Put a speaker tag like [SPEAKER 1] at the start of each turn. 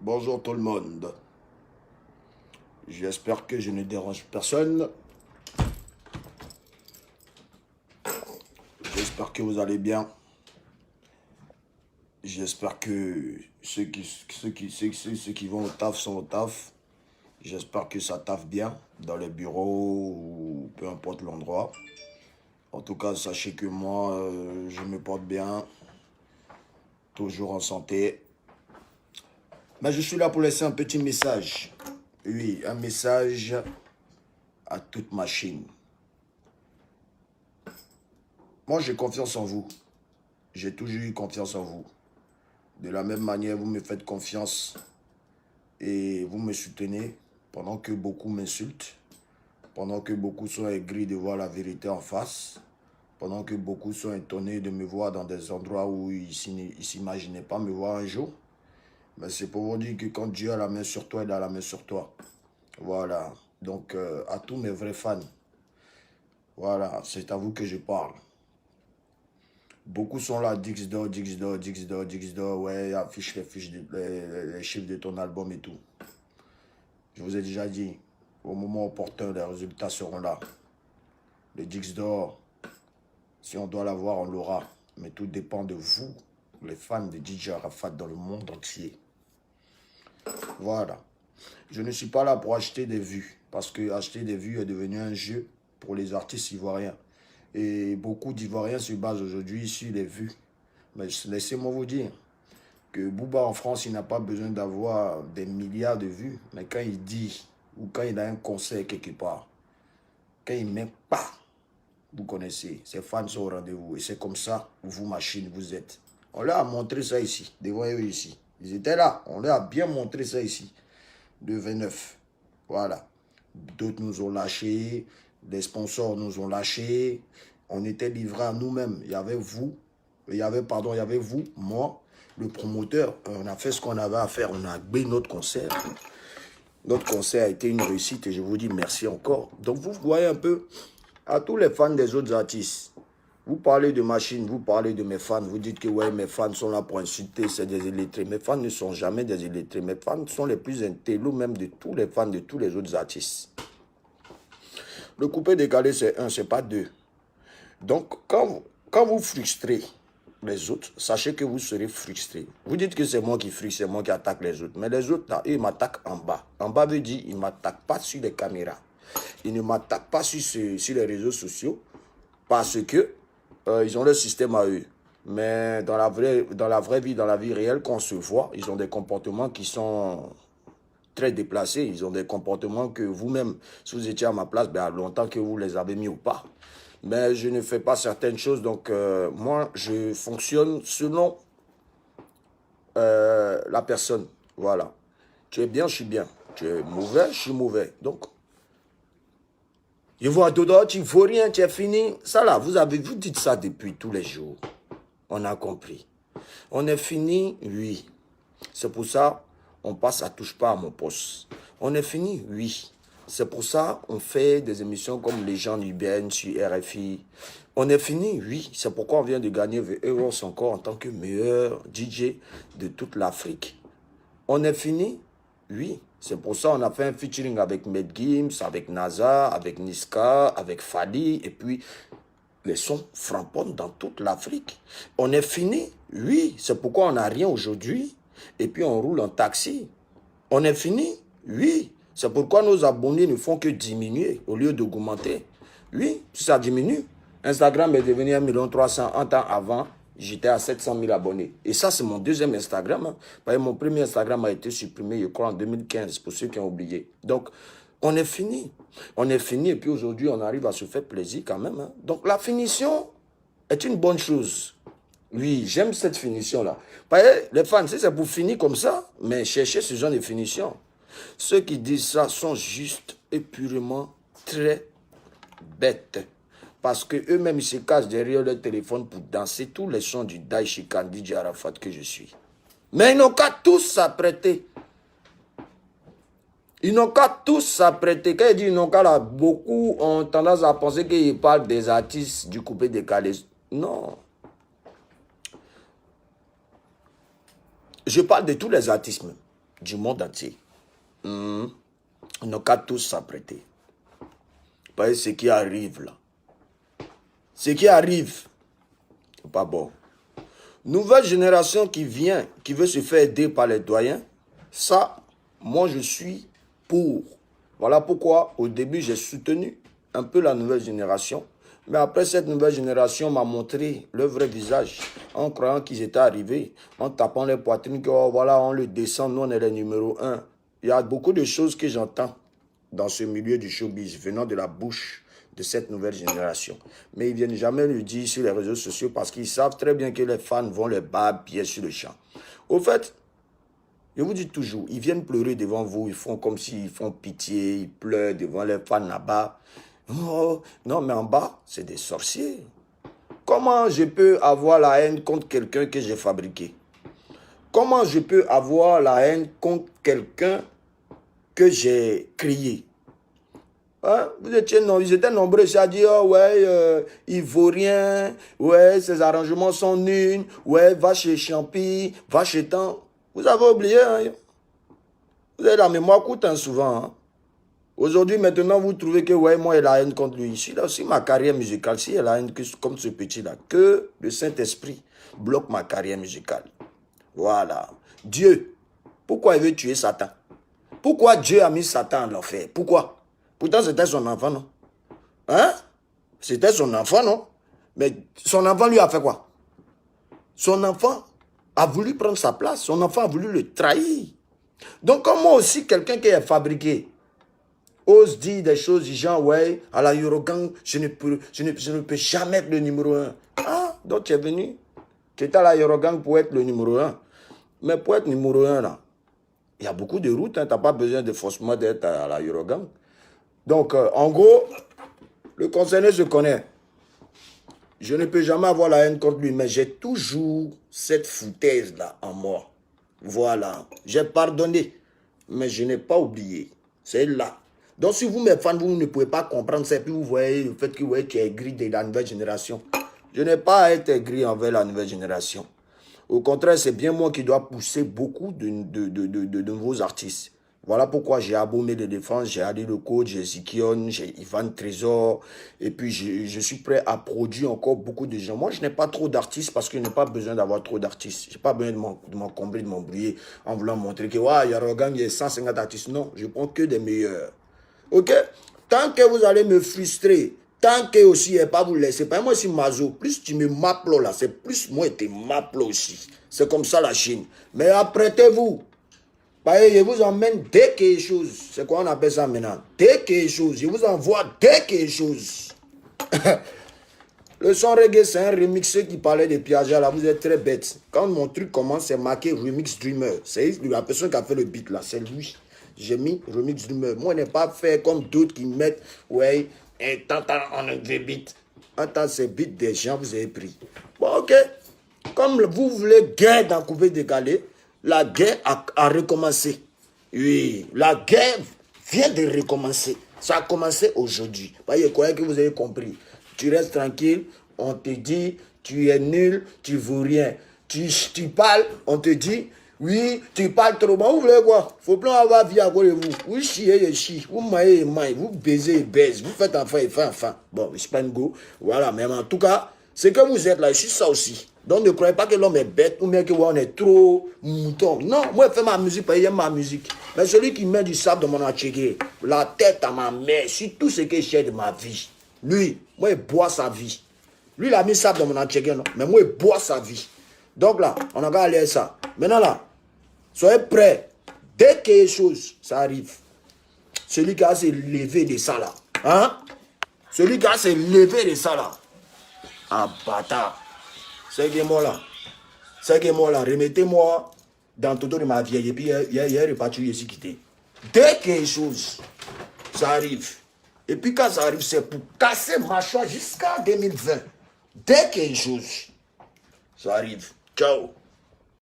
[SPEAKER 1] Bonjour tout le monde. J'espère que je ne dérange personne. J'espère que vous allez bien. J'espère que ceux qui vont au taf sont au taf. J'espère que ça taffe bien dans les bureaux ou peu importe l'endroit. En tout cas, sachez que moi, je me porte bien. Toujours en santé. Mais je suis là pour laisser un petit message. Oui, un message à toute machine. Moi, j'ai confiance en vous. J'ai toujours eu confiance en vous. De la même manière, vous me faites confiance et vous me soutenez pendant que beaucoup m'insultent, pendant que beaucoup sont aigris de voir la vérité en face, pendant que beaucoup sont étonnés de me voir dans des endroits où ils ne s'imaginaient pas me voir un jour. Mais c'est pour vous dire que quand Dieu a la main sur toi, il a la main sur toi. Voilà. Donc, à tous mes vrais fans, voilà, c'est à vous que je parle. Beaucoup sont là, Dixdor, Dixdor, Dixdor, Dixdor, ouais, affiche les chiffres de ton album et tout. Je vous ai déjà dit, au moment opportun, les résultats seront là. Le Dixdor, si on doit l'avoir, on l'aura. Mais tout dépend de vous, les fans de DJ Arafat dans le monde entier. Voilà. Je ne suis pas là pour acheter des vues, parce que acheter des vues est devenu un jeu pour les artistes ivoiriens. Et beaucoup d'Ivoiriens se basent aujourd'hui sur les vues. Mais laissez-moi vous dire que Booba en France, il n'a pas besoin d'avoir des milliards de vues. Mais quand il dit, ou quand il a un concert quelque part, quand il met pas, vous connaissez, ses fans sont au rendez-vous. Et c'est comme ça, vous, machine, vous êtes. On leur a montré ça ici, devant eux ici. Ils étaient là, on leur a bien montré ça ici. De 29. Voilà. D'autres nous ont lâchés, des sponsors nous ont lâchés. On était livrés à nous-mêmes. Il y avait vous, il y avait vous, moi, le promoteur. On a fait ce qu'on avait à faire. On a agbé notre concert. Notre concert a été une réussite et je vous dis merci encore. Donc vous voyez un peu, à tous les fans des autres artistes, vous parlez de machine, vous parlez de mes fans, vous dites que ouais, mes fans sont là pour insulter, c'est des illettrés. Mes fans ne sont jamais des illettrés. Mes fans sont les plus intello même de tous les fans de tous les autres artistes. Le coupé décalé, c'est un, c'est pas deux. Donc, quand vous frustrez les autres, sachez que vous serez frustré. Vous dites que c'est moi qui frustre, c'est moi qui attaque les autres. Mais les autres, là, ils m'attaquent en bas. En bas veut dire, ils ne m'attaquent pas sur les caméras. Ils ne m'attaquent pas sur les réseaux sociaux parce que ils ont leur système à eux. Mais dans la vraie vie, dans la vie réelle, quand on se voit, ils ont des comportements qui sont très déplacés. Ils ont des comportements que vous-même, si vous étiez à ma place, ben, longtemps que vous les avez mis au pas. Mais je ne fais pas certaines choses. Donc, moi, je fonctionne selon la personne. Voilà. Tu es bien, je suis bien. Tu es mauvais, je suis mauvais. Donc, je vois dedans, tu ne vaux rien, tu es fini. Ça là, vous dites ça depuis tous les jours. On a compris. On est fini, oui. C'est pour ça, on passe à touche pas à mon poste. On est fini, oui. C'est pour ça, on fait des émissions comme Les gens UBN sur RFI. On est fini, oui. C'est pourquoi on vient de gagner The Euros encore en tant que meilleur DJ de toute l'Afrique. On est fini, oui. C'est pour ça qu'on a fait un featuring avec Med Gims, avec NASA, avec Niska, avec Fadi, et puis les sons frapponnent dans toute l'Afrique. On est fini, oui. C'est pourquoi on n'a rien aujourd'hui, et puis on roule en taxi. On est fini, oui. C'est pourquoi nos abonnés ne font que diminuer au lieu d'augmenter. Oui, ça diminue. Instagram est devenu 1 300 000 un temps avant. J'étais à 700 000 abonnés. Et ça, c'est mon deuxième Instagram. Hein. Parce que mon premier Instagram a été supprimé, je crois, en 2015, pour ceux qui ont oublié. Donc, on est fini. On est fini et puis aujourd'hui, on arrive à se faire plaisir quand même. Hein. Donc, la finition est une bonne chose. Oui, j'aime cette finition-là. Parce que les fans, si c'est pour finir comme ça, mais cherchez ce genre de finition. Ceux qui disent ça sont juste et purement très bêtes. Parce qu'eux-mêmes, ils se cachent derrière leur téléphone pour danser tous les sons du Daishikan DJ Arafat que je suis. Mais ils n'ont qu'à tous s'apprêter. Ils n'ont qu'à tous s'apprêter. Quand ils disent ils n'ont qu'à là, beaucoup ont tendance à penser qu'ils parlent des artistes du coupé décalé. Non. Je parle de tous les artistes même. du monde entier. On n'a qu'à tous s'apprêter. Parce que ce qui arrive là, ce qui arrive, c'est pas bon. Nouvelle génération qui vient, qui veut se faire aider par les doyens, ça, moi je suis pour. Voilà pourquoi au début j'ai soutenu un peu la nouvelle génération. Mais après cette nouvelle génération m'a montré leur vrai visage en croyant qu'ils étaient arrivés, en tapant les poitrines, que oh, voilà, on le descend, nous on est les numéro 1. Il y a beaucoup de choses que j'entends dans ce milieu du showbiz venant de la bouche de cette nouvelle génération. Mais ils ne viennent jamais le dire sur les réseaux sociaux parce qu'ils savent très bien que les fans vont les battre pieds sur le champ. Au fait, je vous dis toujours, ils viennent pleurer devant vous, ils font comme s'ils font pitié, ils pleurent devant les fans là-bas. Oh, non, mais en bas, c'est des sorciers. Comment je peux avoir la haine contre quelqu'un que j'ai fabriqué? Comment je peux avoir la haine contre quelqu'un que j'ai créé? Hein? Ils étaient nombreux à dire, oh, ouais, il vaut rien, ouais, ses arrangements sont nuls, ouais, va chez Champi, va chez Tant. Vous avez oublié, hein? Vous avez la mémoire courte, hein, souvent. Hein? Aujourd'hui, maintenant, vous trouvez que, ouais, moi, il a la haine contre lui. Si, là, si ma carrière musicale, si elle a la haine comme ce petit-là, que le Saint-Esprit bloque ma carrière musicale. Voilà. Dieu, pourquoi il veut tuer Satan? Pourquoi Dieu a mis Satan en l'enfer? Pourquoi? Pourtant, c'était son enfant, non? Hein? C'était son enfant, non? Mais son enfant lui a fait quoi? Son enfant a voulu prendre sa place. Son enfant a voulu le trahir. Donc, comme moi aussi, quelqu'un qui est fabriqué, ose dire des choses du genre, ouais, à la Eurogang, je ne peux jamais être le numéro 1. Ah, donc tu es venu, tu étais à la Eurogang pour être le numéro 1. Mais pour être numéro 1, là, il y a beaucoup de routes, hein, tu n'as pas besoin de forcément d'être à la Eurogang. Donc, en gros, le concerné se connaît. Je ne peux jamais avoir la haine contre lui, mais j'ai toujours cette foutaise-là en moi. Voilà, j'ai pardonné, mais je n'ai pas oublié. C'est là. Donc, si vous, mes fans, vous ne pouvez pas comprendre ça, et puis vous voyez le fait que ouais, tu es aigri de la nouvelle génération. Je n'ai pas à être aigri envers la nouvelle génération. Au contraire, c'est bien moi qui dois pousser beaucoup de nouveaux artistes. Voilà pourquoi j'ai Abomé de Défense, j'ai Ali le coach, j'ai Zikion, j'ai Ivan Trésor. Et puis, je suis prêt à produire encore beaucoup de gens. Moi, je n'ai pas trop d'artistes parce que je n'ai pas besoin d'avoir trop d'artistes. Je n'ai pas besoin de m'encombrer, de m'embrouiller en voulant montrer que ouais, il y a Rogan, il y a 150 artistes. Non, je prends que des meilleurs. Ok? Tant que vous allez me frustrer, tant que aussi, et pas vous laisser. Pas moi, si Mazo, plus tu me m'appelles là, c'est plus moi qui m'appelles aussi. C'est comme ça la Chine. Mais apprêtez-vous. Je vous emmène dès quelque chose. C'est quoi on appelle ça maintenant? Dès quelque chose. Je vous envoie dès quelque chose. Le son reggae, c'est un remixeur qui parlait de Piaget. Là, vous êtes très bête. Quand mon truc commence, c'est marqué Remix Dreamer. C'est la personne qui a fait le beat là. C'est lui. J'ai mis Remix Dreamer. Moi, je n'ai pas fait comme d'autres qui mettent, ouais, tant on a des beats. Attends, c'est beat des gens, vous avez pris. Bon, ok. Comme vous voulez guerre dans coupé décalé, la guerre a recommencé. Oui, la guerre vient de recommencer. Ça a commencé aujourd'hui. Je crois que vous avez compris. Tu restes tranquille, on te dit, tu es nul, tu vaux rien. Tu parles, on te dit, oui, tu parles trop. Vous voulez quoi? Faut pas avoir vie à cause de vous. Vous chiez et chiez, vous maillez et maillez, vous baisez et baisez, vous faites enfant et fait enfant. Bon, je suis pas une go. Voilà, mais en tout cas, c'est que vous êtes là, je suis ça aussi. Donc ne croyez pas que l'homme est bête ou bien que on est trop mouton. Non, moi je fais ma musique parce que j'aime ma musique. Mais celui qui met du sable dans mon atelier, la tête à ma mère, sur tout ce que j'ai de ma vie, lui, moi il boit sa vie. Lui il a mis sable dans mon atelier, non? Mais moi il boit sa vie. Donc là, on a qu'à aller à ça. Maintenant là, soyez prêts. Dès que quelque chose, ça arrive. Celui qui a se levé de ça là. Hein? Celui qui a se levé de ça là. Ah bâtard. C'est que moi là. C'est que moi là. Remettez-moi dans tout de ma vieille. Et puis il y a reparti ici quitté. Dès que quelque chose, ça arrive. Et puis quand ça arrive, c'est pour casser ma choix jusqu'à 2020. Dès que quelque chose, ça arrive. Ciao.